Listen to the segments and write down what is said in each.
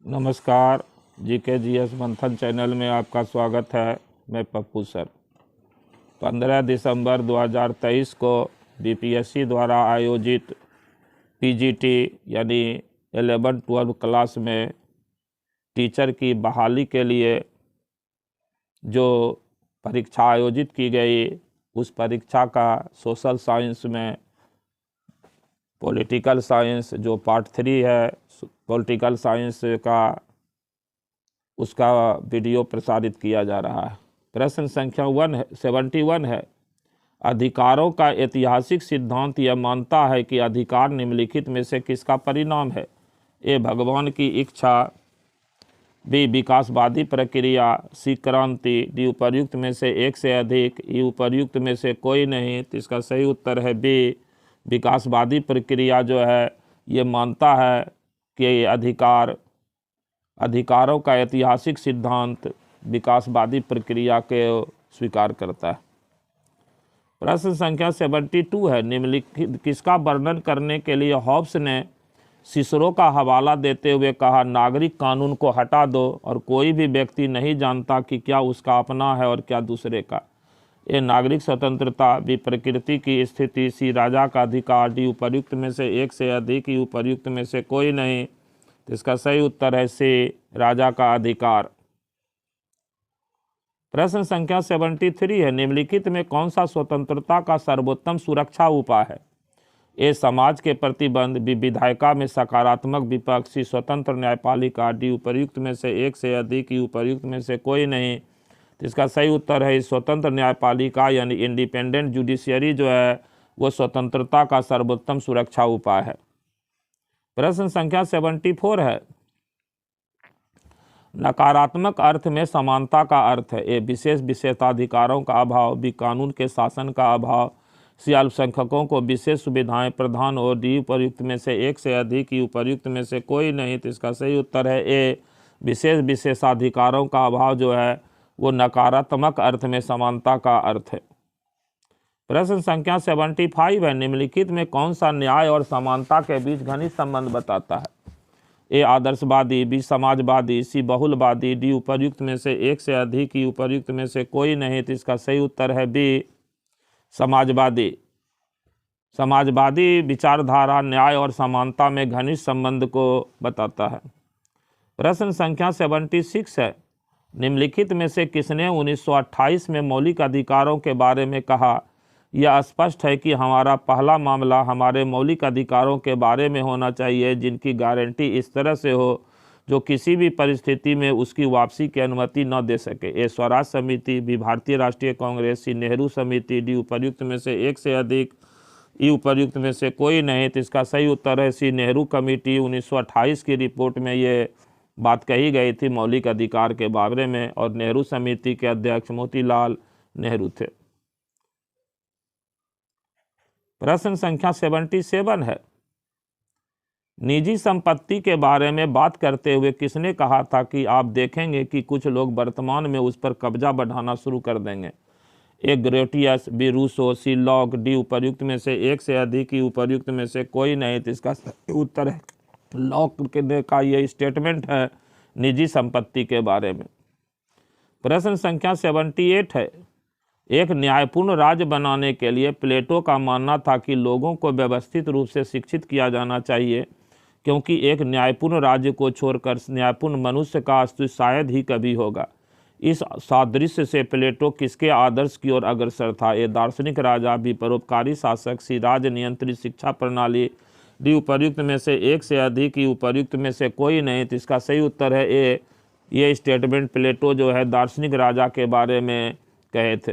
नमस्कार। GKGS मंथन channel में आपका स्वागत है। मैं पप्पू सर। 15 दिसंबर 2023 को BPSC द्वारा आयोजित PGT यानी 11-12 क्लास में टीचर की बहाली के लिए जो परीक्षा आयोजित की गई, उस परीक्षा का सोशल साइंस में पॉलिटिकल साइंस जो पार्ट 3 है, पॉलिटिकल साइंस का उसका वीडियो प्रसारित किया जा रहा है। प्रश्न संख्या 71 है। अधिकारों का ऐतिहासिक सिद्धांत यह मानता है कि अधिकार निम्नलिखित में से किसका परिणाम है? ए भगवान की इच्छा, बी विकासवादी प्रक्रिया, सी क्रांति, डी उपर्युक्त में से एक से अधिक, ई उपर्युक्त में से कोई नहीं। तो इसका सही उत्तर है बी विकासवादी प्रक्रिया जो है ये मानता है कि अधिकारों का ऐतिहासिक सिद्धांत विकासवादी प्रक्रिया के स्वीकार करता है। प्रश्न संख्या 72 है। निम्नलिखित किसका वर्णन करने के लिए हॉब्स ने सिसरो का हवाला देते हुए कहा, नागरिक कानून को हटा दो और कोई भी व्यक्ति नहीं जानता कि क्या उसका अपना है और क्या दूसरे का। ए नागरिक स्वतंत्रता, बी प्रकृति की स्थिति, सी राजा का अधिकार, डी उपर्युक्त में से एक से अधिक, ई उपर्युक्त में से कोई नहीं। तो इसका सही उत्तर है सी राजा का अधिकार। प्रश्न संख्या 73 है। निम्नलिखित में कौन सा स्वतंत्रता का सर्वोत्तम सुरक्षा उपाय है? ए समाज के प्रतिबंध, बी विधायिका में सकारात्मक विपक्ष, सी स्वतंत्र न्यायपालिका, डी उपर्युक्त में से एक से अधिक, ई उपर्युक्त में से कोई नहीं। तो इसका सही उत्तर है स्वतंत्र न्यायपालिका यानी इंडिपेंडेंट जुडिशियरी जो है वो स्वतंत्रता का सर्वोत्तम सुरक्षा उपाय है। प्रश्न संख्या 74 है। नकारात्मक अर्थ में समानता का अर्थ है ए विशेष विशेषाधिकारों का अभाव, बी कानून के शासन का अभाव, सी अल्पसंख्यकों को विशेष सुविधाएं प्रदान और डी उपर्युक्त में से एक से अधिक, ई उपर्युक्त में से कोई नहीं। तो इसका सही उत्तर है ए विशेष विशेषाधिकारों का अभाव जो है वो नकारात्मक अर्थ में समानता का अर्थ है। प्रश्न संख्या 75 है। निम्नलिखित में कौन सा न्याय और समानता के बीच घनिष्ठ संबंध बताता है? ए आदर्शवादी, बी समाजवादी, सी बहुलवादी, डी उपर्युक्त में से एक से अधिक, ई उपर्युक्त में से कोई नहीं। तो इसका सही उत्तर है बी समाजवादी। समाजवादी विचारधारा न्याय और समानता में घनिष्ठ संबंध को बताता है। प्रश्न संख्या 76 है। निम्नलिखित में से किसने 1928 में मौलिक अधिकारों के बारे में कहा, यह स्पष्ट है कि हमारा पहला मामला हमारे मौलिक अधिकारों के बारे में होना चाहिए जिनकी गारंटी इस तरह से हो जो किसी भी परिस्थिति में उसकी वापसी की अनुमति न दे सके। ए स्वराज समिति, बी भारतीय राष्ट्रीय कांग्रेस, सी नेहरू समिति, डी उपर्युक्त में से एक से अधिक, ई उपर्युक्त में से कोई नहीं। तो इसका सही उत्तर है सी नेहरू कमेटी। 1928 की रिपोर्ट में ये बात कही गई थी मौलिक अधिकार के बारे में और नेहरू समिति के अध्यक्ष मोतीलाल नेहरू थे। प्रश्न संख्या 77 है। निजी संपत्ति के बारे में बात करते हुए किसने कहा था कि आप देखेंगे कि कुछ लोग वर्तमान में उस पर कब्जा बढ़ाना शुरू कर देंगे? ए ग्रेटियस, बी रूसो, सी लॉक, डी उपर्युक्त में से एक से अधिक, ई उपर्युक्त में से कोई नहीं। तो इसका उत्तर है लॉक का ये स्टेटमेंट है निजी संपत्ति के बारे में। प्रश्न संख्या 78 है। एक न्यायपूर्ण राज्य बनाने के लिए प्लेटो का मानना था कि लोगों को व्यवस्थित रूप से शिक्षित किया जाना चाहिए क्योंकि एक न्यायपूर्ण राज्य को छोड़कर न्यायपूर्ण मनुष्य का अस्तित्व शायद ही कभी होगा। इस सादृश्य से प्लेटो किसके आदर्श की ओर अग्रसर था? ए दार्शनिक राजा, बी परोपकारी शासक, सी राज्य नियंत्रित शिक्षा प्रणाली, डी उपर्युक्त में से एक से अधिक, ई उपर्युक्त में से कोई नहीं। तो इसका सही उत्तर है ए ये स्टेटमेंट प्लेटो जो है दार्शनिक राजा के बारे में कहे थे।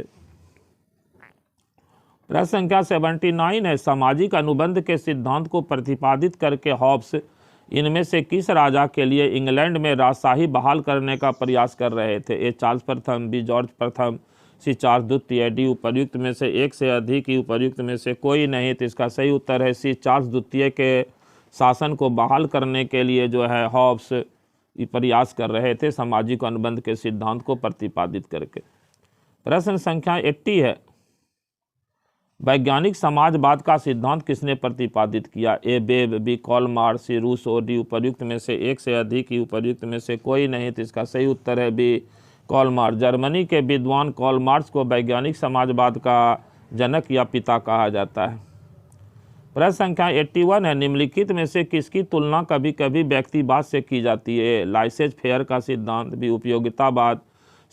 प्रश्न संख्या 79 है। सामाजिक अनुबंध के सिद्धांत को प्रतिपादित करके हॉब्स इनमें से किस राजा के लिए इंग्लैंड में राजशाही बहाल करने का प्रयास कर रहे थे? ए चार्ल्स प्रथम, बी जॉर्ज प्रथम, सी चार्ल्स द्वितीय, डी उपर्युक्त में से एक से अधिक, ई उपर्युक्त में से कोई नहीं। तो इसका सही उत्तर है सी चार्ल्स द्वितीय के शासन को बहाल करने के लिए जो है हॉब्स प्रयास कर रहे थे सामाजिक अनुबंध के सिद्धांत को प्रतिपादित करके। प्रश्न संख्या 80 है। वैज्ञानिक समाजवाद का सिद्धांत किसने प्रतिपादित किया? ए बेब, B Karl Marx, C Rousseau, D उपर्युक्त में से एक से अधिक, ई उपर्युक्त में से कोई नहीं। तो इसका सही उत्तर है बी कार्ल मार्क्स। जर्मनी के विद्वान कार्ल मार्क्स को वैज्ञानिक समाजवाद का जनक या पिता कहा जाता है। प्रश्न संख्या 81 है, निम्नलिखित में से किसकी तुलना कभी कभी व्यक्तिवाद से की जाती है? लाइसेंस फेयर का सिद्धांत, बी उपयोगितावाद,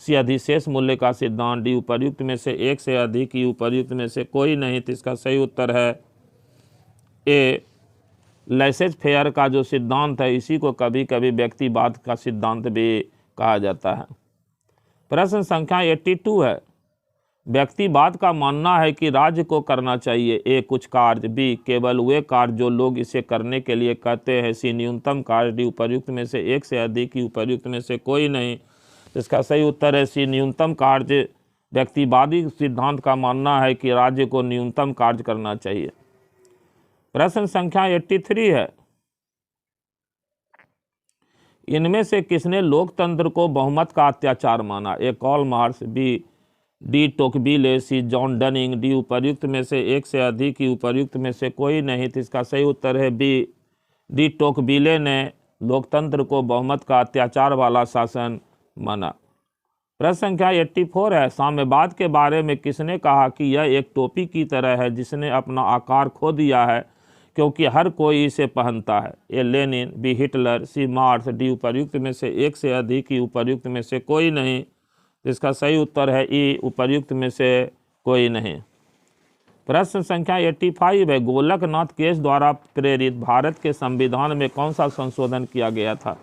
सी अधिशेष मूल्य का सिद्धांत, डी उपर्युक्त में से एक से अधिक, ई उपर्युक्त में से कोई नहीं। तो इसका सही उत्तर है ए लाइसेंस फेयर का जो सिद्धांत है इसी को कभी कभी व्यक्तिवाद का सिद्धांत भी कहा जाता है। प्रश्न संख्या 82 है, व्यक्तिवाद का मानना है कि राज्य को करना चाहिए ए कुछ कार्य, बी केवल वे कार्य जो लोग इसे करने के लिए कहते हैं, सी न्यूनतम कार्य, डी उपर्युक्त में से एक से अधिक, ई उपर्युक्त में से कोई नहीं। इसका सही उत्तर है सी न्यूनतम कार्य। व्यक्तिवादी सिद्धांत का मानना है कि राज्य को न्यूनतम कार्य करना चाहिए। प्रश्न संख्या 83 है, इनमें से किसने लोकतंत्र को बहुमत का अत्याचार माना? A Karl Marx, B D टोकबिले, C John Dunning, D उपर्युक्त में से एक से अधिक, ई उपर्युक्त में से कोई नहीं। तो इसका सही उत्तर है बी डी टोकबिले ने लोकतंत्र को बहुमत का अत्याचार वाला शासन माना। प्रश्न संख्या 84 है, साम्यवाद के बारे में किसने कहा कि यह एक टोपी की तरह है जिसने अपना आकार खो दिया है क्योंकि हर कोई इसे पहनता है? A Lenin, B Hitler, C Marx, D उपर्युक्त में से एक से अधिक, ई उपर्युक्त में से कोई नहीं। इसका सही उत्तर है ई उपर्युक्त में से कोई नहीं। प्रश्न संख्या 85 है, गोलकनाथ केस द्वारा प्रेरित भारत के संविधान में कौन सा संशोधन किया गया था?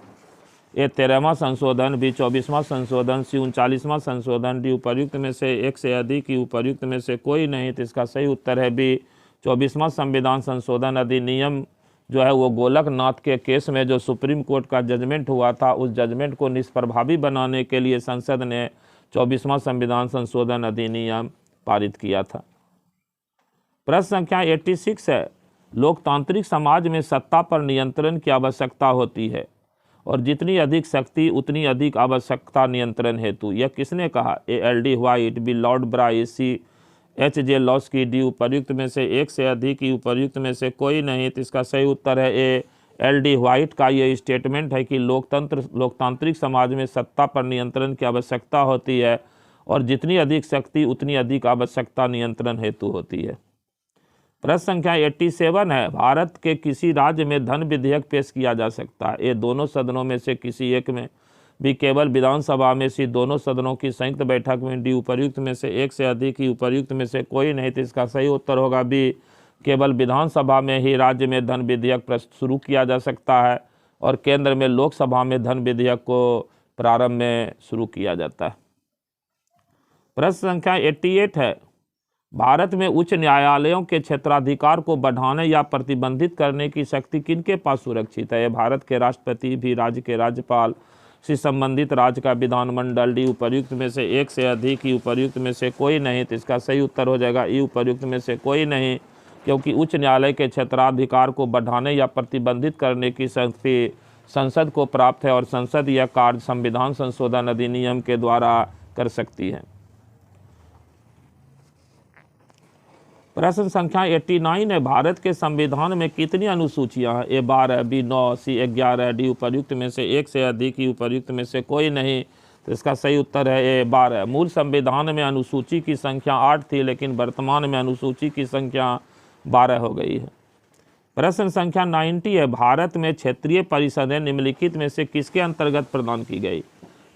ए 13वां संशोधन, बी 24वां संशोधन, सी 39वां संशोधन, डी उपर्युक्त में से एक से अधिक, ई उपर्युक्त में से कोई नहीं। तो इसका सही उत्तर है बी 24वां संविधान संशोधन अधिनियम जो है वो गोलकनाथ के केस में जो सुप्रीम कोर्ट का जजमेंट हुआ था उस जजमेंट को निष्प्रभावी बनाने के लिए संसद ने 24वां संविधान संशोधन अधिनियम पारित किया था। प्रश्न संख्या 86 है, लोकतांत्रिक समाज में सत्ता पर नियंत्रण की आवश्यकता होती है और जितनी अधिक शक्ति उतनी अधिक आवश्यकता नियंत्रण हेतु। यह किसने कहा? A L D White, B Lord Bryce, C H J Laski, D उपर्युक्त में से एक से अधिक, ई उपर्युक्त में से कोई नहीं। तो इसका सही उत्तर है ए एल डी व्हाइट का ये स्टेटमेंट है कि लोकतांत्रिक समाज में सत्ता पर नियंत्रण की आवश्यकता होती है और जितनी अधिक शक्ति उतनी अधिक आवश्यकता नियंत्रण हेतु होती है। प्रश्न संख्या 87 है, भारत के किसी राज्य में धन विधेयक पेश किया जा सकता है? ए दोनों सदनों में से किसी एक में, बी केवल विधानसभा में, सी दोनों सदनों की संयुक्त बैठक में, डी उपर्युक्त में से एक से अधिक, ई उपर्युक्त में से कोई नहीं। तो इसका सही उत्तर होगा बी केवल विधानसभा में ही राज्य में धन विधेयक शुरू किया जा सकता है और केंद्र में लोकसभा में धन विधेयक को प्रारंभ में शुरू किया जाता है। प्रश्न संख्या 88 है, भारत में उच्च न्यायालयों के क्षेत्राधिकार को बढ़ाने या प्रतिबंधित करने की शक्ति किनके पास सुरक्षित है? भारत के राष्ट्रपति, भी राज्य के राज्यपाल, से संबंधित राज्य का विधानमंडल, डी उपर्युक्त में से एक से अधिक, ई उपर्युक्त में से कोई नहीं। तो इसका सही उत्तर हो जाएगा ई उपर्युक्त में से कोई नहीं, क्योंकि उच्च न्यायालय के क्षेत्राधिकार को बढ़ाने या प्रतिबंधित करने की शक्ति संसद को प्राप्त है और संसद यह कार्य संविधान संशोधन अधिनियम के द्वारा कर सकती है। प्रश्न संख्या 89 है, भारत के संविधान में कितनी अनुसूचियां हैं? ए 12, बी 9, सी 11, डी उपर्युक्त में से एक से अधिक, ई उपर्युक्त में से कोई नहीं। तो इसका सही उत्तर है ए 12। मूल संविधान में अनुसूची की संख्या 8 थी लेकिन वर्तमान में अनुसूची की संख्या 12 हो गई है। प्रश्न संख्या 90 है, भारत में क्षेत्रीय परिषदें निम्नलिखित में से किसके अंतर्गत प्रदान की गई?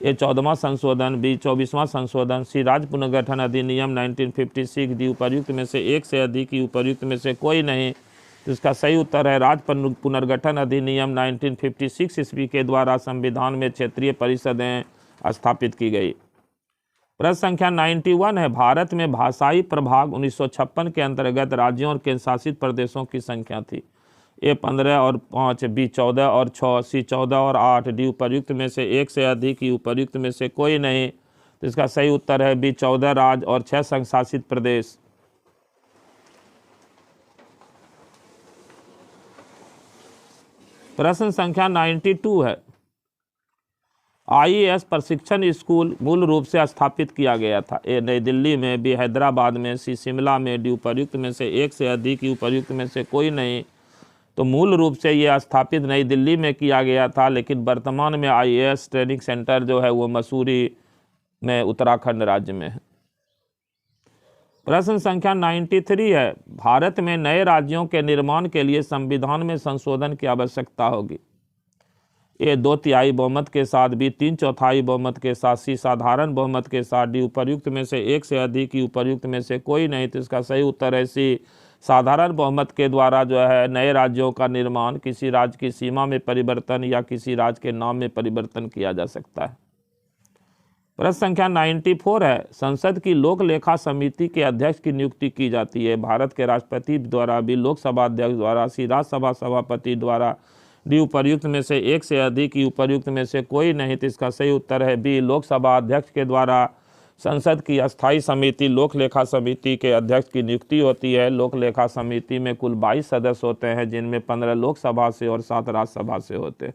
ए 14वां संशोधन, बी 24वां संशोधन, सी राज्य पुनर्गठन अधिनियम 1956, डी उपर्युक्त में से एक से अधिक, ई उपर्युक्त में से कोई नहीं। तो इसका सही उत्तर है राज्य पुनर्गठन अधिनियम 1956 ईस्वी के द्वारा संविधान में क्षेत्रीय परिषदें स्थापित की गई। प्रश्न संख्या 91 है, भारत में भाषाई प्रभाग 1956 के अंतर्गत राज्यों और केंद्र शासित प्रदेशों की संख्या थी? ए 15 और 5, बी 14 और 6, सी 14 और 8, डी उपर्युक्त में से एक से अधिक, ई उपर्युक्त में से कोई नहीं। तो इसका सही उत्तर है बी 14 राज्य और 6 संघ शासित प्रदेश। प्रश्न संख्या 92 है, आईएएस प्रशिक्षण स्कूल मूल रूप से स्थापित किया गया था। ए नई दिल्ली में, बी हैदराबाद में, सी शिमला में, डी उपर्युक्त में से एक से अधिक, ई उपर्युक्त में से कोई नहीं। तो मूल रूप से ये स्थापित नई दिल्ली में किया गया था, लेकिन वर्तमान में आईएएस ट्रेनिंग सेंटर जो है वो मसूरी में उत्तराखंड राज्य में है। प्रश्न संख्या 93 है, भारत में नए राज्यों के निर्माण के लिए संविधान में संशोधन की आवश्यकता होगी। ए 2/3 बहुमत के साथ, बी 3/4 बहुमत के साथ, सी साधारण बहुमत के साथ, डी उपर्युक्त में से एक से अधिक, ई उपर्युक्त में से कोई नहीं। तो इसका सही उत्तर है सी साधारण बहुमत के द्वारा जो है नए राज्यों का निर्माण, किसी राज्य की सीमा में परिवर्तन या किसी राज्य के नाम में परिवर्तन किया जा सकता है। प्रश्न संख्या 94 है, संसद की लोक लेखा समिति के अध्यक्ष की नियुक्ति की जाती है। भारत के राष्ट्रपति द्वारा, बी लोकसभा अध्यक्ष द्वारा, सी राज्यसभा सभापति द्वारा, डी उपर्युक्त में से एक से अधिक, ई उपर्युक्त में से कोई नहीं। तो इसका सही उत्तर है बी लोकसभा अध्यक्ष के द्वारा संसद की अस्थायी समिति लोक लेखा समिति के अध्यक्ष की नियुक्ति होती है। लोक लेखा समिति में कुल 22 सदस्य होते हैं, जिनमें 15 लोकसभा से और 7 राज्यसभा से होते हैं।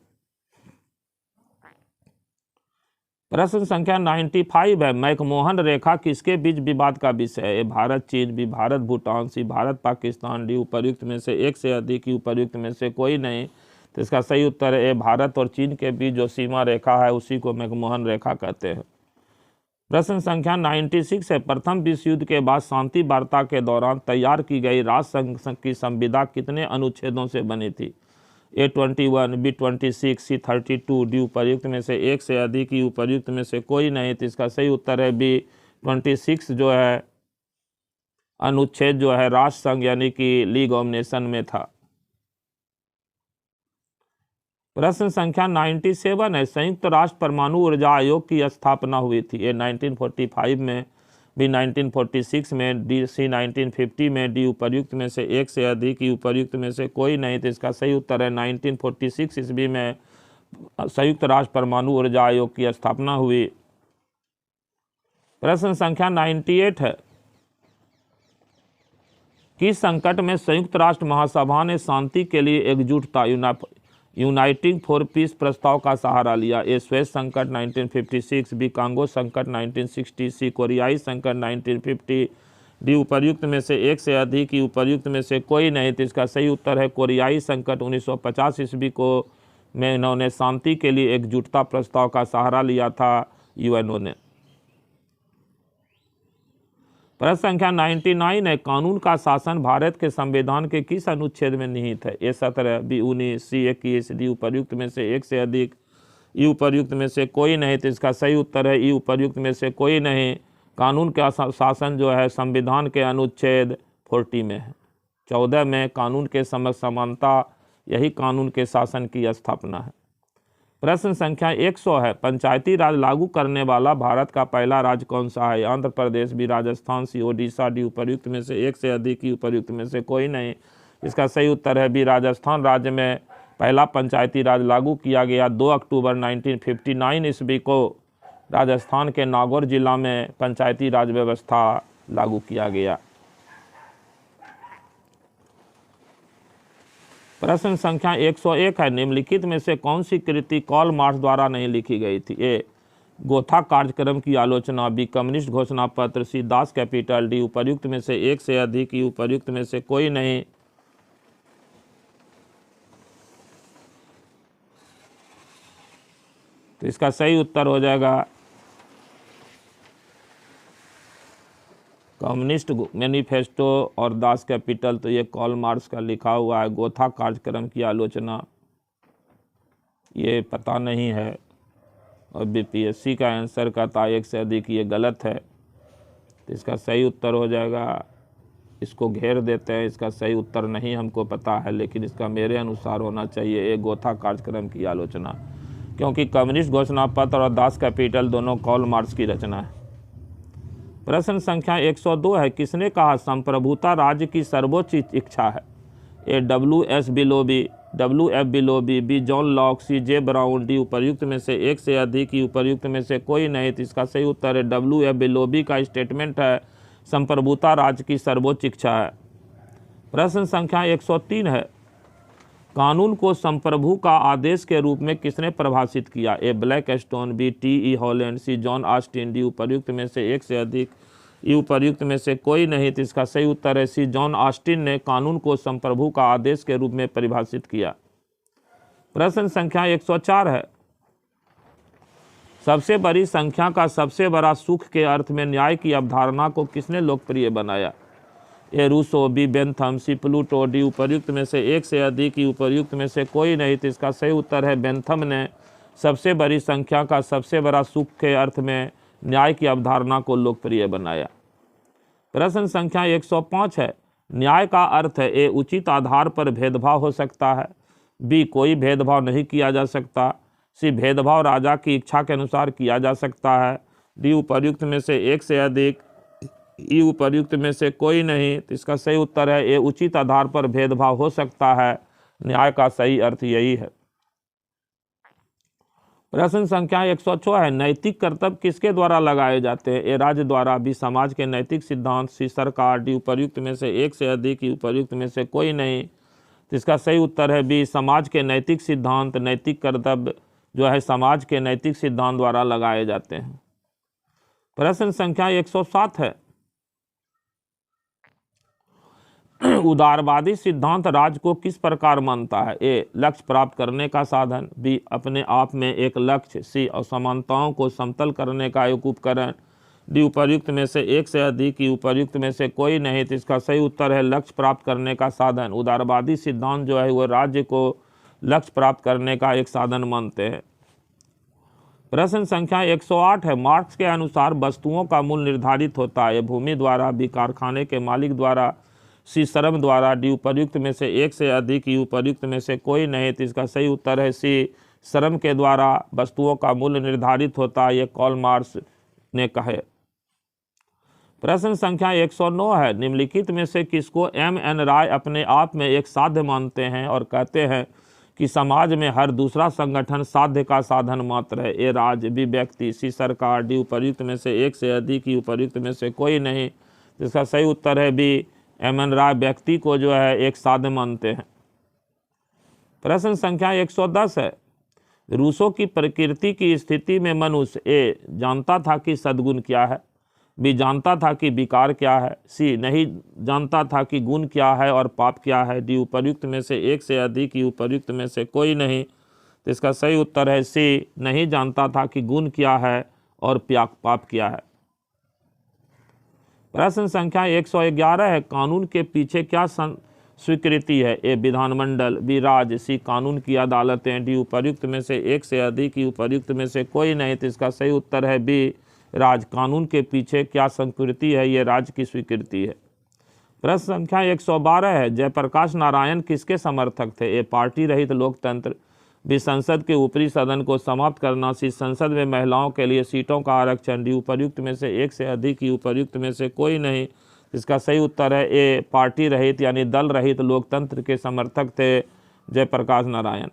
प्रश्न संख्या 95 है, मैकमोहन रेखा किसके बीच विवाद का विषय है। भारत चीन, बी भारत भूटान, सी भारत पाकिस्तान, डी उपर्युक्त में से एक से अधिक, ई उपर्युक्त में से कोई नहीं। तो इसका सही उत्तर है भारत और चीन के बीच जो सीमा रेखा है उसी को मैकमोहन रेखा कहते हैं। प्रश्न संख्या 96 है, प्रथम विश्व युद्ध के बाद शांति वार्ता के दौरान तैयार की गई राष्ट्रसंघ की संविदा कितने अनुच्छेदों से बनी थी। ए 21, बी 26, सी 32, डी उपर्युक्त में से एक से अधिक, ई उपर्युक्त में से कोई नहीं। तो इसका सही उत्तर है बी 26 जो है अनुच्छेद जो है राष्ट्रसंघ यानी कि लीग ऑफ नेशन में था। प्रश्न संख्या 97 है, संयुक्त राष्ट्र परमाणु ऊर्जा आयोग की स्थापना हुई थी। ए 1945 में, बी 1946 में, डी सी 1950 में, डी उपर्युक्त में से एक से अधिक, ई उपर्युक्त में से कोई नहीं। तो इसका सही उत्तर है 1946 ईस्वी में संयुक्त राष्ट्र परमाणु ऊर्जा आयोग की स्थापना हुई। प्रश्न संख्या 98 है, किस संकट में संयुक्त राष्ट्र महासभा ने शांति के लिए एकजुटता यूनाइटिंग फॉर पीस प्रस्ताव का सहारा लिया। ए स्वेज संकट 1956, बी कांगो संकट 1960, सी कोरियाई संकट 1950, डी उपर्युक्त में से एक से अधिक, ई उपर्युक्त में से कोई नहीं। तो इसका सही उत्तर है कोरियाई संकट 1950 ईस्वी को में इन्होंने शांति के लिए एकजुटता प्रस्ताव का सहारा लिया था यूएनओ ने। प्रश्न संख्या 99 है, कानून का शासन भारत के संविधान के किस अनुच्छेद में निहित है। ए 17, बी 19, सी 21, डी उपर्युक्त में से एक से अधिक, ई उपर्युक्त में से कोई नहीं। तो इसका सही उत्तर है ई उपर्युक्त में से कोई नहीं। कानून का शासन जो है संविधान के अनुच्छेद 40 में है। 14 में कानून के समक्ष समानता, यही कानून के शासन की स्थापना है। प्रश्न संख्या 100 है, पंचायती राज लागू करने वाला भारत का पहला राज्य कौन सा है। आंध्र प्रदेश, बी राजस्थान, सी ओडिशा, डी उपर्युक्त में से एक से अधिक, ई उपर्युक्त में से कोई नहीं। इसका सही उत्तर है बी राजस्थान राज्य में पहला पंचायती राज लागू किया गया 2 अक्टूबर 1959 ईस्वी को राजस्थान के नागौर जिला में पंचायती राज व्यवस्था लागू किया गया। प्रश्न संख्या 101 है, निम्नलिखित में से कौन सी कृति कार्ल मार्क्स द्वारा नहीं लिखी गई थी। ए गोथा कार्यक्रम की आलोचना, बी कम्युनिस्ट घोषणा पत्र, सी दास कैपिटल, डी उपर्युक्त में से एक से अधिक, ई उपर्युक्त में से कोई नहीं। तो इसका सही उत्तर हो जाएगा कम्युनिस्ट मैनिफेस्टो और दास कैपिटल। तो ये कार्ल मार्क्स का लिखा हुआ है। गोथा कार्यक्रम की आलोचना ये पता नहीं है और बीपीएससी का आंसर का था एक से अधिक, ये गलत है। तो इसका सही उत्तर हो जाएगा, इसको घेर देते हैं, इसका सही उत्तर नहीं हमको पता है, लेकिन इसका मेरे अनुसार होना चाहिए ये गोथा कार्यक्रम की आलोचना, क्योंकि कम्युनिस्ट घोषणा पत्र और दास कैपिटल दोनों कार्ल मार्क्स की रचना है। प्रश्न संख्या 102 है, किसने कहा संप्रभुता राज्य की सर्वोच्च इच्छा है। A WS Willoughby, WF Willoughby, B John Locke, C J Brown, D उपर्युक्त में से एक से अधिक, ई उपर्युक्त में से कोई नहीं। तो इसका सही उत्तर है WF बिलोबी का स्टेटमेंट है संप्रभुता राज्य की सर्वोच्च इच्छा है। प्रश्न संख्या 103 है, कानून को संप्रभु का आदेश के रूप में किसने परिभाषित किया? ए ब्लैक स्टोन, बी टी.ई. हॉलैंड, सी जॉन ऑस्टिन, डी उपर्युक्त में से एक से अधिक, ई उपर्युक्त में से कोई नहीं। तो इसका सही उत्तर है सी जॉन ऑस्टिन ने कानून को संप्रभु का आदेश के रूप में परिभाषित किया। प्रश्न संख्या 104 है, सबसे बड़ी संख्या का सबसे बड़ा सुख के अर्थ में न्याय की अवधारणा को किसने लोकप्रिय बनाया? ए रूसो, बी बेंथम, सी प्लूटो, डी उपर्युक्त में से एक से अधिक, ई उपर्युक्त में से कोई नहीं। तो इसका सही उत्तर है बेंथम ने सबसे बड़ी संख्या का सबसे बड़ा सुख के अर्थ में न्याय की अवधारणा को लोकप्रिय बनाया। प्रश्न संख्या 105 है, न्याय का अर्थ है ए उचित आधार पर भेदभाव हो सकता है, बी कोई भेदभाव नहीं किया जा सकता, सी भेदभाव राजा की इच्छा के अनुसार किया जा सकता है, डी उपर्युक्त में से एक से अधिक, ई उपर्युक्त में से कोई नहीं। तो इसका सही उत्तर है ए उचित आधार पर भेदभाव हो सकता है। न्याय का सही अर्थ यही है। प्रश्न संख्या 106 है, नैतिक कर्तव्य किसके द्वारा लगाए जाते हैं? ए राज्य द्वारा, बी समाज के नैतिक सिद्धांत, सी सरकार, डी उपर्युक्त में से एक से अधिक, ई उपर्युक्त में से कोई नहीं। तो इसका सही उत्तर है बी समाज के नैतिक सिद्धांत। नैतिक कर्तव्य जो है समाज के नैतिक सिद्धांत द्वारा लगाए जाते हैं। प्रश्न संख्या 107 है, उदारवादी सिद्धांत राज्य को किस प्रकार मानता है? ए लक्ष्य प्राप्त करने का साधन, बी अपने आप में एक लक्ष्य, सी असमानताओं को समतल करने का एक उपकरण, डी उपर्युक्त में से एक से अधिक, ई उपर्युक्त में से कोई नहीं। तो इसका सही उत्तर है लक्ष्य प्राप्त करने का साधन। उदारवादी सिद्धांत जो है वो राज्य को लक्ष्य प्राप्त करने का एक साधन मानते हैं। प्रश्न संख्या 108 है, मार्क्स के अनुसार वस्तुओं का मूल्य निर्धारित होता है भूमि द्वारा, बी कारखाने के मालिक द्वारा, सी श्रम द्वारा, डी उपर्युक्त में से एक से अधिक, ई उपर्युक्त में से कोई नहीं। तो इसका सही उत्तर है सी श्रम के द्वारा वस्तुओं का मूल्य निर्धारित होता है, ये कार्ल मार्क्स ने कहे। प्रश्न संख्या 109 है, निम्नलिखित में से किसको M.N. राय अपने आप में एक साध्य मानते हैं और कहते हैं कि समाज में हर दूसरा संगठन साध्य का साधन मात्र है? ए राज्य, बी व्यक्ति, सी सरकार, डी उपर्युक्त में से एक से अधिक, ई उपर्युक्त में से कोई नहीं। इसका सही उत्तर है बी M.N. राय व्यक्ति को जो है एक साध्य मानते हैं। प्रश्न संख्या 110 है, रूसो की प्रकृति की स्थिति में मनुष्य ए जानता था कि सद्गुण क्या है, बी जानता था कि विकार क्या है, सी नहीं जानता था कि गुण क्या है और पाप क्या है, डी उपर्युक्त में से एक से अधिक, ई उपर्युक्त में से कोई नहीं। तो इसका सही उत्तर है सी नहीं जानता था कि गुण क्या है और पाप क्या है। प्रश्न संख्या 111 है, कानून के पीछे क्या स्वीकृति है? ए विधानमंडल, बी राज्य, सी कानून की अदालतें, डी उपर्युक्त में से एक से अधिक, ई उपर्युक्त में से कोई नहीं। तो इसका सही उत्तर है बी राज। कानून के पीछे क्या स्वीकृति है? ये राज्य की स्वीकृति है। प्रश्न संख्या 112 है, जयप्रकाश नारायण किसके समर्थक थे? ए पार्टी रहित लोकतंत्र, बी संसद के ऊपरी सदन को समाप्त करना, सी संसद में महिलाओं के लिए सीटों का आरक्षण, डी उपर्युक्त में से एक से अधिक, ई उपर्युक्त में से कोई नहीं। इसका सही उत्तर है ए पार्टी रहित यानी दल रहित लोकतंत्र के समर्थक थे जयप्रकाश नारायण।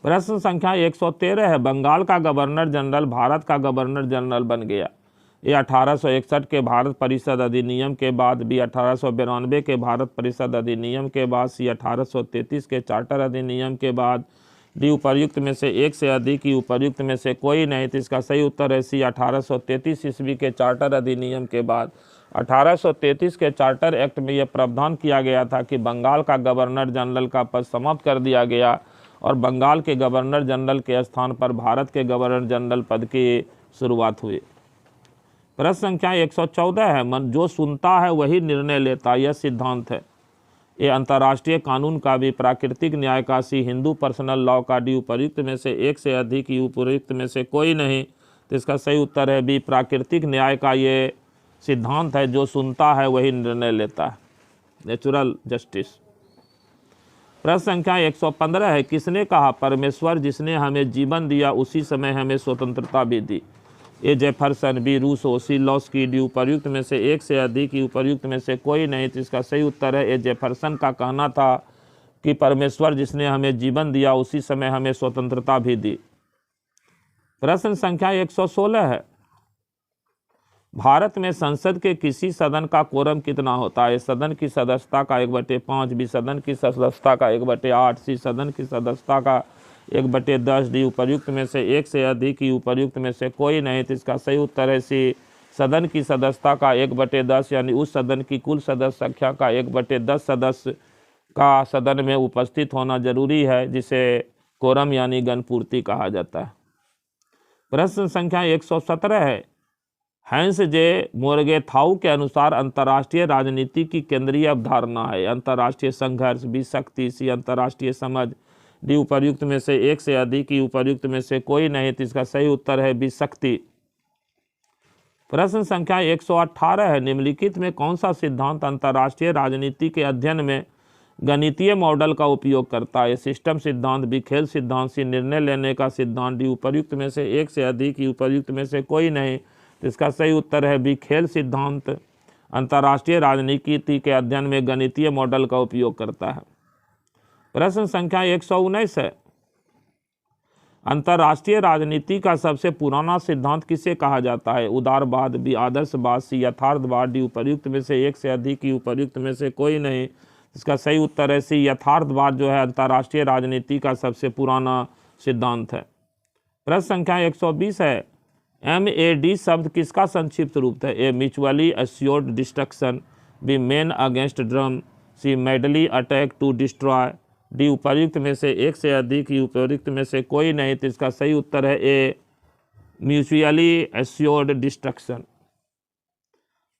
प्रश्न संख्या 113 है, बंगाल का गवर्नर जनरल भारत का गवर्नर जनरल बन गया? ए 1861 के भारत परिषद अधिनियम के बाद, बी 1892 के भारत परिषद अधिनियम के बाद, सी 1833 के चार्टर अधिनियम के बाद, डी उपर्युक्त में से एक से अधिक, ई उपर्युक्त में से कोई नहीं। तो इसका सही उत्तर है सी 1833 ईस्वी के चार्टर अधिनियम के बाद। 1833 के चार्टर एक्ट में यह प्रावधान किया गया था कि बंगाल का गवर्नर जनरल का पद समाप्त कर दिया गया और बंगाल के गवर्नर जनरल के स्थान पर भारत के गवर्नर जनरल पद की शुरुआत हुई। प्रश्न संख्या 114 है, जो सुनता है वही निर्णय लेता, यह सिद्धांत है? ये अंतर्राष्ट्रीय कानून का, भी प्राकृतिक न्याय का, सी हिंदू पर्सनल लॉ का, डी उपर्युक्त में से एक से अधिक, ई उपर्युक्त में से कोई नहीं। तो इसका सही उत्तर है बी प्राकृतिक न्याय का ये सिद्धांत है, जो सुनता है वही निर्णय लेता है, नेचुरल जस्टिस। प्रश्न संख्या 115 है, किसने कहा परमेश्वर जिसने हमें जीवन दिया उसी समय हमें स्वतंत्रता भी दी? ए जेफरसन, बी रूसो, सी लॉस्की, डी उपर्युक्त में से एक से अधिक, ई उपर्युक्त में से कोई नहीं। तो इसका सही उत्तर है ए जेफरसन का कहना था कि परमेश्वर जिसने हमें जीवन दिया उसी समय हमें स्वतंत्रता भी दी। प्रश्न संख्या 116 है, भारत में संसद के किसी सदन का कोरम कितना होता है? सदन की सदस्यता का 1/5, बी सदन की सदस्यता का 1/8, सी सदन की सदस्यता का 1/10, डी उपर्युक्त में से एक से अधिक, ई उपर्युक्त में से कोई नहीं। तो इसका सही उत्तर है सी, सदन की सदस्यता का 1/10, यानी उस सदन की कुल सदस्य संख्या का 1/10 सदस्य का सदन में उपस्थित होना जरूरी है, जिसे कोरम यानी गणपूर्ति कहा जाता है। प्रश्न संख्या 117 है, हैंस जे मोर्गेथाउ के अनुसार अंतर्राष्ट्रीय राजनीति की केंद्रीय अवधारणा है? अंतर्राष्ट्रीय संघर्ष, बी शक्ति, सी अंतर्राष्ट्रीय समझ, डी उपर्युक्त में से एक से अधिक, ई उपर्युक्त में से कोई नहीं। तो इसका सही उत्तर है बी शक्ति। प्रश्न संख्या 118 है, निम्नलिखित में कौन सा सिद्धांत अंतर्राष्ट्रीय राजनीति के अध्ययन में गणितीय मॉडल का उपयोग करता है? सिस्टम सिद्धांत, बी खेल सिद्धांत, सी निर्णय लेने का सिद्धांत, डी उपर्युक्त में से एक से अधिक, ई उपर्युक्त में से कोई नहीं। तो इसका सही उत्तर है बी खेल सिद्धांत अंतर्राष्ट्रीय राजनीति के अध्ययन में गणितीय मॉडल का उपयोग करता है। प्रश्न संख्या 119 है, अंतर्राष्ट्रीय राजनीति का सबसे पुराना सिद्धांत किसे कहा जाता है? उदारवाद, बी आदर्शवाद, सी यथार्थवाद, डी उपर्युक्त में से एक से अधिक, ई उपर्युक्त में से कोई नहीं। इसका सही उत्तर है सी यथार्थवाद जो है अंतर्राष्ट्रीय राजनीति का सबसे पुराना सिद्धांत है। प्रश्न संख्या 120 है, MAD शब्द किसका संक्षिप्त रूप है? A mutually assured destruction, B man against drum, C medley attack to destroy, D उपर्युक्त में से एक से अधिक, ई उपर्युक्त में से कोई नहीं। तो इसका सही उत्तर है ए म्यूचुअली एश्योर्ड डिस्ट्रक्शन।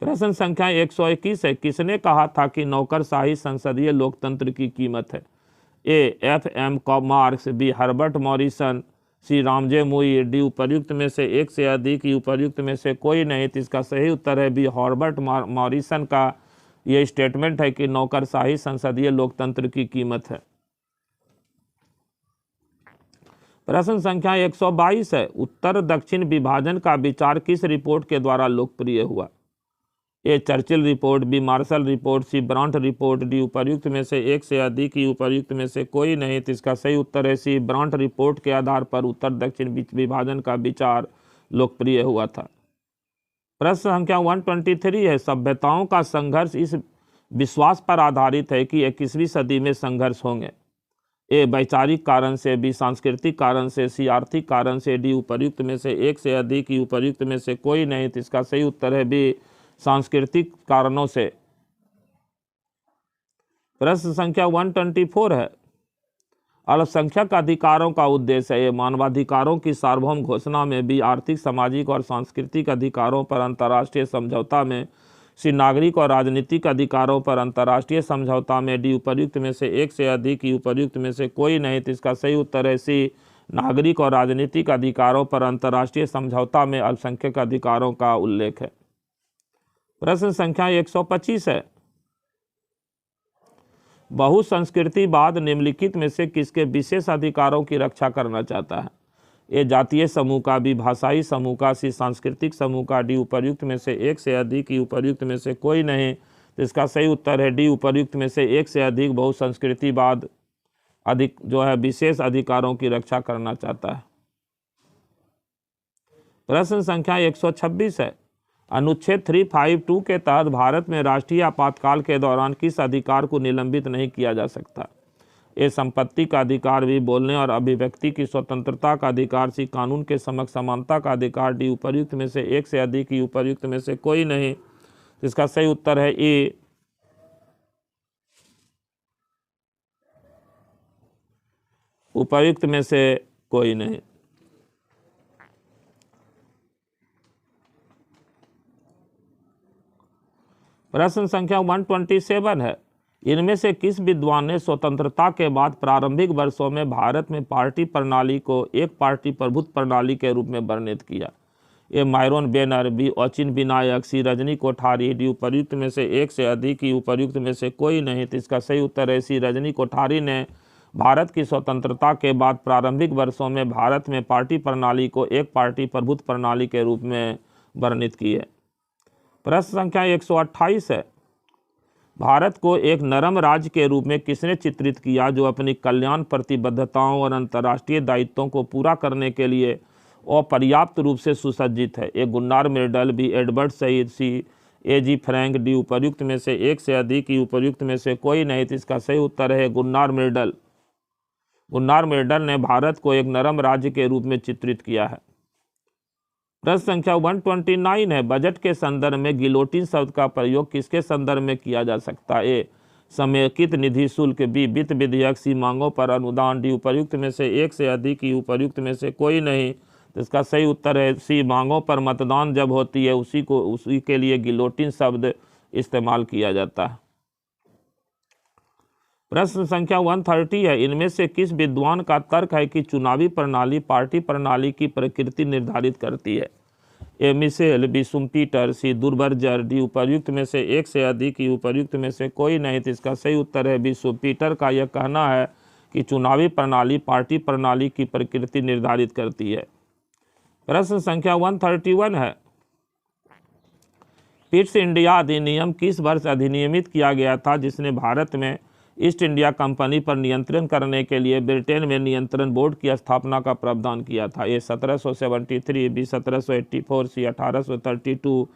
प्रश्न संख्या 121 है, किसने कहा था कि नौकरशाही संसदीय लोकतंत्र की कीमत है? A FM Marx, B Herbert Morrison, C Ramsay Muir, D उपर्युक्त में से एक से अधिक, ई उपर्युक्त में से कोई नहीं। तो इसका सही उत्तर है बी हर्बर्ट मॉरिसन का ये स्टेटमेंट है कि नौकरशाही संसदीय लोकतंत्र की कीमत है। प्रश्न संख्या 122 है, उत्तर दक्षिण विभाजन का विचार किस रिपोर्ट के द्वारा लोकप्रिय हुआ? A Churchill report, B Marshall report, C Brandt report, D उपर्युक्त में से एक से अधिक, ई उपर्युक्त में से कोई नहीं। तो इसका सही उत्तर है सी ब्रांट रिपोर्ट के आधार पर उत्तर दक्षिण विभाजन का विचार लोकप्रिय हुआ था। प्रश्न संख्या 123 है, सभ्यताओं का संघर्ष इस विश्वास पर आधारित है कि 21वीं सदी में संघर्ष होंगे? ए वैचारिक कारण से, बी सांस्कृतिक कारण से, सी आर्थिक कारण से, डी उपर्युक्त में से एक से अधिक, ई उपर्युक्त में से कोई नहीं। तो इसका सही उत्तर है बी सांस्कृतिक कारणों से। प्रश्न संख्या 124 है, अल्पसंख्यक अधिकारों का उद्देश्य है? मानवाधिकारों की सार्वभौम घोषणा में, बी आर्थिक, सामाजिक और सांस्कृतिक अधिकारों पर अंतर्राष्ट्रीय समझौता में, सी नागरिक और राजनीतिक अधिकारों पर अंतर्राष्ट्रीय समझौता में, डी उपर्युक्त में से एक से अधिक, ई उपर्युक्त में से कोई नहीं। तो इसका सही उत्तर है सी नागरिक और राजनीतिक अधिकारों पर अंतर्राष्ट्रीय समझौता में अल्पसंख्यक अधिकारों का उल्लेख है। प्रश्न संख्या 125 है, बहुसंस्कृतिवाद निम्नलिखित में से किसके विशेष अधिकारों की रक्षा करना चाहता है? ए जातीय समूह का, बी भाषाई समूह का, सी सांस्कृतिक समूह का, डी उपर्युक्त में से एक से अधिक, ई उपर्युक्त में से कोई नहीं। तो इसका सही उत्तर है डी उपर्युक्त में से एक से अधिक बहुसंस्कृतिवाद अधिक जो है विशेष अधिकारों की रक्षा करना चाहता है। प्रश्न संख्या 126 है, अनुच्छेद 352 के तहत भारत में राष्ट्रीय आपातकाल के दौरान किस अधिकार को निलंबित नहीं किया जा सकता? ए संपत्ति का अधिकार, भी बोलने और अभिव्यक्ति की स्वतंत्रता का अधिकार, सी कानून के समक्ष समानता का अधिकार, डी उपर्युक्त में से एक से अधिक, ई उपर्युक्त में से कोई नहीं। इसका सही उत्तर है ए उपर्युक्त में से कोई नहीं। प्रश्न संख्या 127 है, इनमें से किस विद्वान ने स्वतंत्रता के बाद प्रारंभिक वर्षों में भारत में पार्टी प्रणाली को एक पार्टी प्रभुत्व प्रणाली के रूप में वर्णित किया? ए मायरोन बेनर, बी ओचिन विनायक, सी रजनी कोठारी, डी उपर्युक्त में से एक से अधिक, ई उपर्युक्त में से कोई नहीं। तो इसका सही उत्तर है सी रजनी कोठारी ने भारत की स्वतंत्रता के बाद प्रारंभिक वर्षों में भारत में पार्टी प्रणाली को एक पार्टी प्रभुत्व प्रणाली के रूप में वर्णित की है। प्रश्न संख्या 128 है, भारत को एक नरम राज्य के रूप में किसने चित्रित किया जो अपनी कल्याण प्रतिबद्धताओं और अंतर्राष्ट्रीय दायित्वों को पूरा करने के लिए अपर्याप्त रूप से सुसज्जित है। A Gunnar Myrdal, B Edward Said, C A G Frank, D उपर्युक्त में से एक से अधिक, ई उपर्युक्त में से कोई नहीं। तो इसका सही उत्तर है गुन्नार मिर्डल। गुन्नार मिर्डल ने भारत को एक नरम राज्य के रूप में चित्रित किया है। प्रश्न संख्या 129 है, बजट के संदर्भ में गिलोटिन शब्द का प्रयोग किसके संदर्भ में किया जा सकता है? ए समेकित निधि शुल्क, बी वित्त विधेयक, सी मांगों पर अनुदान, डी उपर्युक्त में से एक से अधिक, ई उपर्युक्त में से कोई नहीं। तो इसका सही उत्तर है सी मांगों पर मतदान जब होती है उसी के लिए गिलोटिन शब्द इस्तेमाल किया जाता है। प्रश्न संख्या 130 है, इनमें से किस विद्वान का तर्क है कि चुनावी प्रणाली पार्टी प्रणाली की प्रकृति निर्धारित करती है? ए मिशेल, बी शुम्पीटर, सी दुर्बर्जर, डी उपर्युक्त में से एक से अधिक, ई उपर्युक्त में से कोई नहीं। तो इसका सही उत्तर है बी शुम्पीटर का यह कहना है कि चुनावी प्रणाली पार्टी प्रणाली की प्रकृति निर्धारित करती है। प्रश्न संख्या 131 है, पिट्स इंडिया अधिनियम किस वर्ष अधिनियमित किया गया था जिसने भारत में ईस्ट इंडिया कंपनी पर नियंत्रण करने के लिए ब्रिटेन में नियंत्रण बोर्ड की स्थापना का प्रावधान किया था? ए 1773, बी 1784, सी 1832,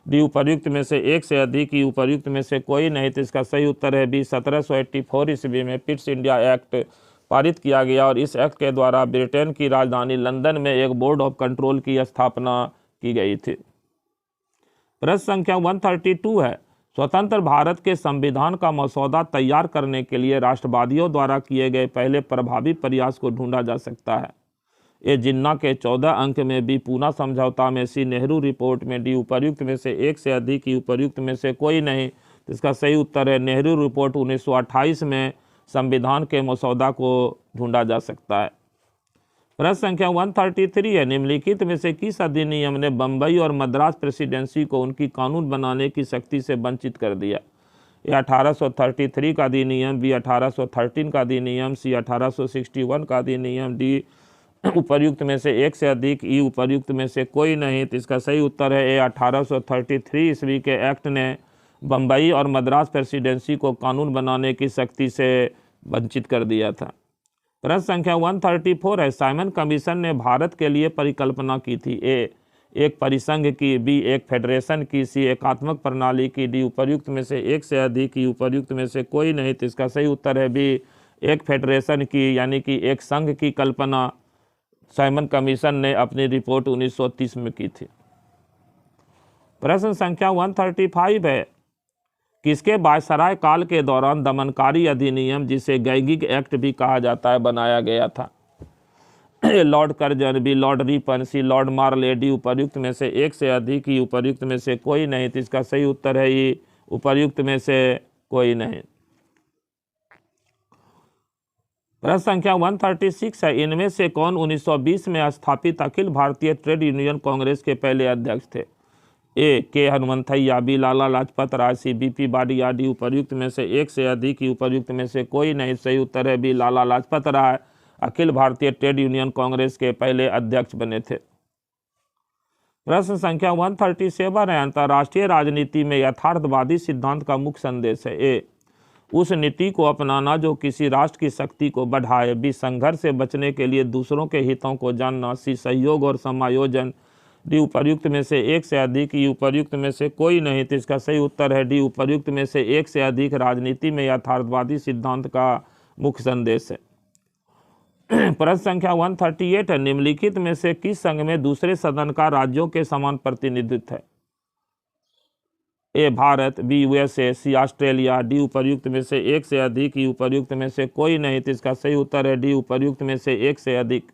डी उपर्युक्त में से एक से अधिक, ई उपर्युक्त में से कोई नहीं। तो इसका सही उत्तर है बी 1784 ईस्वी में पिट्स इंडिया एक्ट पारित किया गया और इस एक्ट के द्वारा ब्रिटेन की राजधानी लंदन में एक बोर्ड ऑफ कंट्रोल की स्थापना की गई थी। प्रश्न संख्या 132 है, स्वतंत्र भारत के संविधान का मसौदा तैयार करने के लिए राष्ट्रवादियों द्वारा किए गए पहले प्रभावी प्रयास को ढूंढा जा सकता है? ए जिन्ना के 14 अंक में, बी पूना समझौता में, सी नेहरू रिपोर्ट में, डी उपर्युक्त में से एक से अधिक, ई उपर्युक्त में से कोई नहीं। तो इसका सही उत्तर है नेहरू रिपोर्ट 1928 में संविधान के मसौदा को ढूंढा जा सकता है। प्रश्न संख्या 133 है, निम्नलिखित में से किस अधिनियम ने बम्बई और मद्रास प्रेसिडेंसी को उनकी कानून बनाने की शक्ति से वंचित कर दिया? ए 1833 का अधिनियम, बी 1813 का अधिनियम, सी 1861 का अधिनियम, डी उपर्युक्त में से एक से अधिक, ई उपर्युक्त में से कोई नहीं। तो इसका सही उत्तर है ए 1833 ईस्वी के एक्ट ने बम्बई और मद्रास प्रेसिडेंसी को कानून बनाने की शक्ति से वंचित कर दिया था। प्रश्न संख्या 134 है, साइमन कमीशन ने भारत के लिए परिकल्पना की थी? ए एक परिसंघ की, बी एक फेडरेशन की, सी एकात्मक प्रणाली की, डी उपर्युक्त में से एक से अधिक, ई उपर्युक्त में से कोई नहीं। तो इसका सही उत्तर है बी एक फेडरेशन की, यानी कि एक संघ की कल्पना साइमन कमीशन ने अपनी रिपोर्ट 1930 में की थी। प्रश्न संख्या 135 है, किसके वायसराय काल के दौरान दमनकारी अधिनियम, जिसे गैगिग एक्ट भी कहा जाता है, बनाया गया था? Lord Curzon, B Lord Ripon, C Lord Morley, D उपर्युक्त में से एक से अधिक, ई उपर्युक्त में से कोई नहीं। तो इसका सही उत्तर है ई उपर्युक्त में से कोई नहीं। प्रश्न संख्या 136 है, इनमें से कौन 1920 में स्थापित अखिल भारतीय ट्रेड यूनियन कांग्रेस के पहले अध्यक्ष थे? ए के हनुमंथैया, बी लाला लाजपत राय, सी बीपी बाडिया, डी उपर्युक्त में से एक से अधिक, ई उपर्युक्त में से कोई नहीं। सही उत्तर है B Lala Lajpat Rai Akhil Bharatiya trade union Congress के पहले अध्यक्ष बने थे। प्रश्न संख्या 137 है, अंतर्राष्ट्रीय राजनीति में यथार्थवादी सिद्धांत का मुख्य संदेश है? ए उस नीति को अपनाना जो किसी राष्ट्र की शक्ति को बढ़ाए, बी संघर्ष से बचने के लिए दूसरों के हितों को जानना, सी सहयोग और समायोजन, डी उपर्युक्त में से एक से अधिक, ई उपर्युक्त में से कोई नहीं। तो इसका सही उत्तर है डी उपर्युक्त में से एक से अधिक राजनीति में यथार्थवादी सिद्धांत का मुख्य संदेश है। प्रश्न संख्या 138 है, निम्नलिखित में से किस संघ में दूसरे सदन का राज्यों के समान प्रतिनिधित्व है? ए भारत, बी यूएसए, सी ऑस्ट्रेलिया, डी उपर्युक्त में से एक से अधिक, ई उपर्युक्त में से कोई नहीं। तो इसका सही उत्तर है डी उपर्युक्त में से एक से अधिक।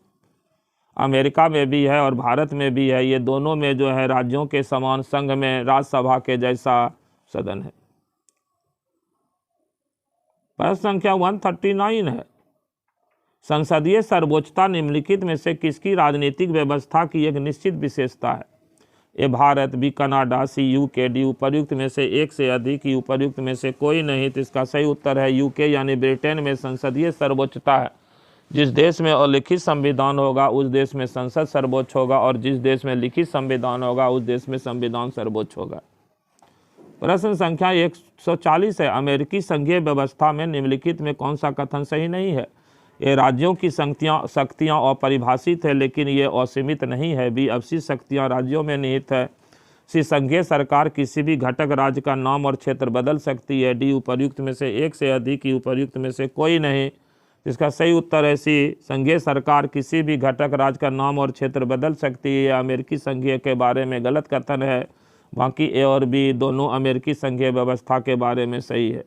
अमेरिका में भी है और भारत में भी है, ये दोनों में जो है राज्यों के समान संघ में राज्यसभा के जैसा सदन है। प्रश्न संख्या 139 है, संसदीय सर्वोच्चता निम्नलिखित में से किसकी राजनीतिक व्यवस्था की एक निश्चित विशेषता है? ए भारत, बी कनाडा, सी यूके, डी उपर्युक्त में से एक से अधिक, ई उपर्युक्त में से कोई नहीं। तो इसका सही उत्तर है यूके यानी ब्रिटेन में संसदीय सर्वोच्चता है। जिस देश में अलिखित संविधान होगा उस देश में संसद सर्वोच्च होगा और जिस देश में लिखित संविधान होगा उस देश में संविधान सर्वोच्च होगा। प्रश्न संख्या 140 है, अमेरिकी संघीय व्यवस्था में निम्नलिखित में कौन सा कथन सही नहीं है? ये राज्यों की शक्तियाँ अपरिभाषित है लेकिन ये असीमित नहीं है। बी अवशिष्ट शक्तियाँ राज्यों में निहित है। सी संघीय सरकार किसी भी घटक राज्य का नाम और क्षेत्र बदल सकती है। डी उपर्युक्त में से एक से अधिक की उपर्युक्त में से कोई नहीं। इसका सही उत्तर है सी संघीय सरकार किसी भी घटक राज्य का नाम और क्षेत्र बदल सकती है। यह अमेरिकी संघीय के बारे में गलत कथन है। बाकी ए और बी दोनों अमेरिकी संघीय व्यवस्था के बारे में सही है।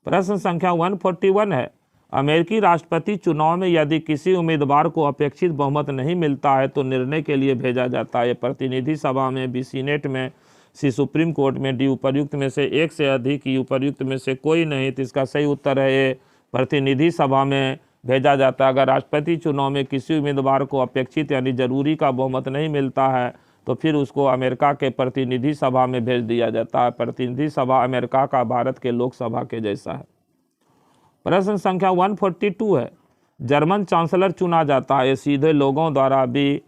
प्रश्न संख्या 141 है, अमेरिकी राष्ट्रपति चुनाव में यदि किसी उम्मीदवार को अपेक्षित बहुमत नहीं मिलता है तो निर्णय के लिए भेजा जाता है। प्रतिनिधि सभा में, बी सीनेट में, सी सुप्रीम कोर्ट में, डी उपर्युक्त में से एक से अधिक, ई उपर्युक्त में से कोई नहीं। तो इसका सही उत्तर है ए प्रतिनिधि सभा में भेजा जाता है। अगर राष्ट्रपति चुनाव में किसी उम्मीदवार को अपेक्षित यानी जरूरी का बहुमत नहीं मिलता है तो फिर उसको अमेरिका के प्रतिनिधि सभा में भेज दिया जाता है। प्रतिनिधि सभा अमेरिका का भारत के लोकसभा के जैसा है। प्रश्न संख्या 142 है, जर्मन चांसलर चुना जाता है। सीधे लोगों द्वारा, बी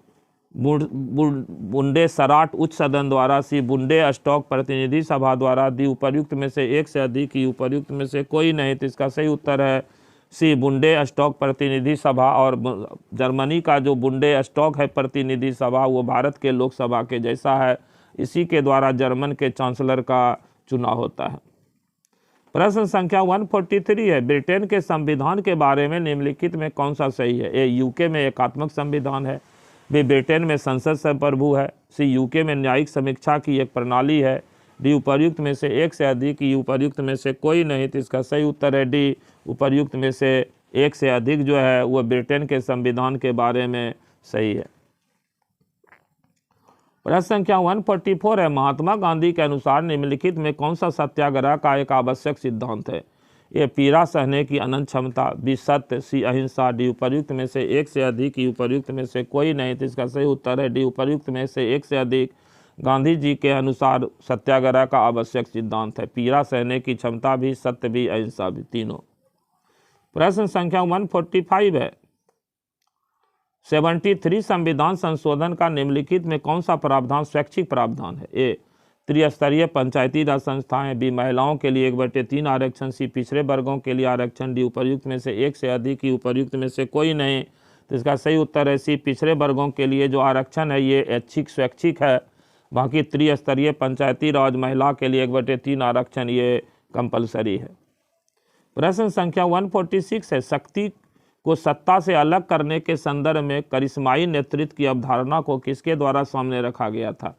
बुंडेसराट उच्च सदन द्वारा, सी बुंडेस्टॉक प्रतिनिधि सभा द्वारा, डी उपर्युक्त में से एक से अधिक, ई उपर्युक्त में से कोई नहीं। तो इसका सही उत्तर है सी बुंडेस्टॉक प्रतिनिधि सभा। और जर्मनी का जो बुंडेस्टॉक है प्रतिनिधि सभा वो भारत के लोकसभा के जैसा है। इसी के द्वारा जर्मन के चांसलर का चुनाव होता है। प्रश्न संख्या 143 है, ब्रिटेन के संविधान के बारे में निम्नलिखित में कौन सा सही है। ए यूके में एकात्मक संविधान है। बी ब्रिटेन में संसद संप्रभु है। सी यूके में न्यायिक समीक्षा की एक प्रणाली है। डी उपर्युक्त में से एक से अधिक, ई उपर्युक्त में से कोई नहीं। तो इसका सही उत्तर है डी उपर्युक्त में से एक से अधिक जो है वह ब्रिटेन के संविधान के बारे में सही है। प्रश्न संख्या 144 है, महात्मा गांधी के अनुसार निम्नलिखित में कौन सा सत्याग्रह का एक आवश्यक सिद्धांत है। ए पीड़ा सहने की अनंत क्षमता, बी सत्य, सी अहिंसा, डी उपर्युक्त में से एक से अधिक, ई उपर्युक्त में से कोई नहीं। तो इसका सही उत्तर है डी उपर्युक्त में से एक से अधिक। गांधी जी के अनुसार सत्याग्रह का आवश्यक सिद्धांत है पीड़ा सहने की क्षमता भी, सत्य भी, अहिंसा भी, तीनों। प्रश्न संख्या 145 है, 73 संविधान संशोधन का निम्नलिखित में कौन सा प्रावधान स्वैच्छिक प्रावधान है। ए त्रिस्तरीय पंचायती राज संस्थाएं, बी महिलाओं के लिए 1/3 आरक्षण, सी पिछड़े वर्गों के लिए आरक्षण, डी उपर्युक्त में से एक से अधिक, ई उपर्युक्त में से कोई नहीं। तो इसका सही उत्तर है सी पिछड़े वर्गों के लिए जो आरक्षण है ये ऐच्छिक स्वैच्छिक है। बाकी त्रिस्तरीय पंचायती राज महिला के लिए 1/3 आरक्षण ये कंपलसरी है। प्रश्न संख्या 146 है, शक्ति को सत्ता से अलग करने के संदर्भ में करिश्माई नेतृत्व की अवधारणा को किसके द्वारा सामने रखा गया था।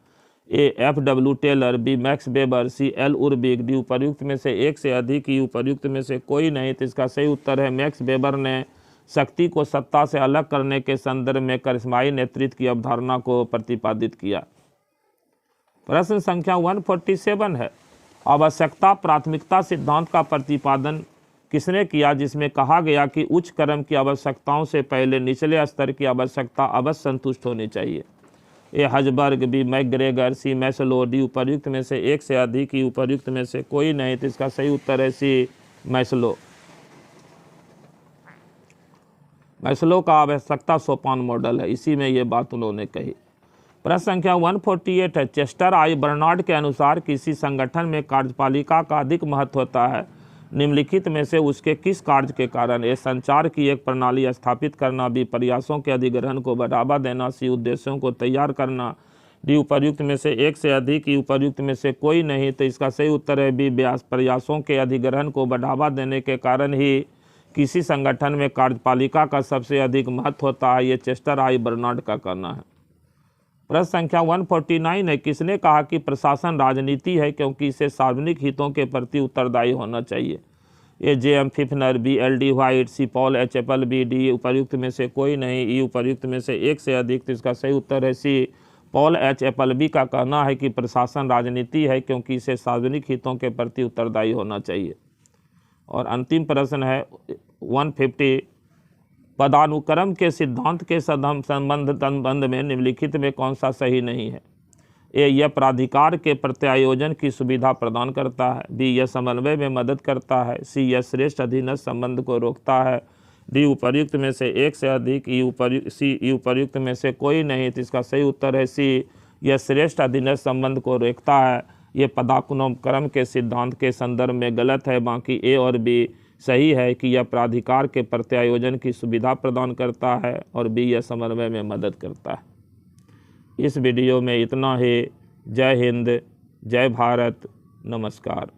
A F.W. Taylor, B Max Weber, C L Urwick, D उपर्युक्त में से एक से अधिक, ई उपर्युक्त में से कोई नहीं। तो इसका सही उत्तर है मैक्स वेबर ने शक्ति को सत्ता से अलग करने के संदर्भ में करिश्माई नेतृत्व की अवधारणा को प्रतिपादित किया। प्रश्न संख्या 147 है, आवश्यकता प्राथमिकता सिद्धांत का प्रतिपादन किसने किया, जिसमें कहा गया कि उच्च क्रम की आवश्यकताओं से पहले निचले स्तर की आवश्यकता अवश्य संतुष्ट होनी चाहिए। ए हजबर्ग, बी मैकग्रेगर, सी मैस्लो, डी उपर्युक्त में से एक से अधिक, ई उपर्युक्त में से कोई नहीं। तो इसका सही उत्तर है सी मैस्लो। मैस्लो का आवश्यकता सोपान मॉडल है, इसी में ये बात उन्होंने कही। प्रश्न संख्या 148 है, चेस्टर आई बर्नार्ड के अनुसार किसी संगठन में कार्यपालिका का अधिक महत्व होता है निम्नलिखित में से उसके किस कार्य के कारण। ए संचार की एक प्रणाली स्थापित करना, बी प्रयासों के अधिग्रहण को बढ़ावा देना, सी उद्देश्यों को तैयार करना, डी उपर्युक्त में से एक से अधिक, ई उपर्युक्त में से कोई नहीं। तो इसका सही उत्तर है बी प्रयासों के अधिग्रहण को बढ़ावा देने के कारण ही किसी संगठन में कार्यपालिका का सबसे अधिक महत्व होता है। ये चेस्टर आई बर्नार्ड का कहना है। प्रश्न संख्या 149 है, किसने कहा कि प्रशासन राजनीति है क्योंकि इसे सार्वजनिक हितों के प्रति उत्तरदायी होना चाहिए। A J.M. Pfiffner, B L.D. White, C Paul H. Appleby, D उपर्युक्त में से कोई नहीं, ई उपर्युक्त में से एक से अधिक। तो इसका सही उत्तर है सी पॉल H. एपलबी का कहना है कि प्रशासन राजनीति है क्योंकि इसे सार्वजनिक हितों के प्रति उत्तरदायी होना चाहिए। और अंतिम प्रश्न है 150, पदानुक्रम के सिद्धांत के संबंध में निम्नलिखित में कौन सा सही नहीं है। ए यह प्राधिकार के प्रत्यायोजन की सुविधा प्रदान करता है, बी यह समन्वय में मदद करता है, सी यह श्रेष्ठ अधीनस्थ संबंध को रोकता है, डी उपर्युक्त में से एक से अधिक, ई उपर्युक्त में से कोई नहीं। तो इसका सही उत्तर है सी यह श्रेष्ठ अधीनस्थ संबंध को रोकता है। ये पदानुक्रम के सिद्धांत के संदर्भ में गलत है। बाकी ए और बी सही है कि यह प्राधिकार के प्रत्यायोजन की सुविधा प्रदान करता है और बी यह समन्वय में मदद करता है। इस वीडियो में इतना ही। जय हिंद, जय भारत, नमस्कार।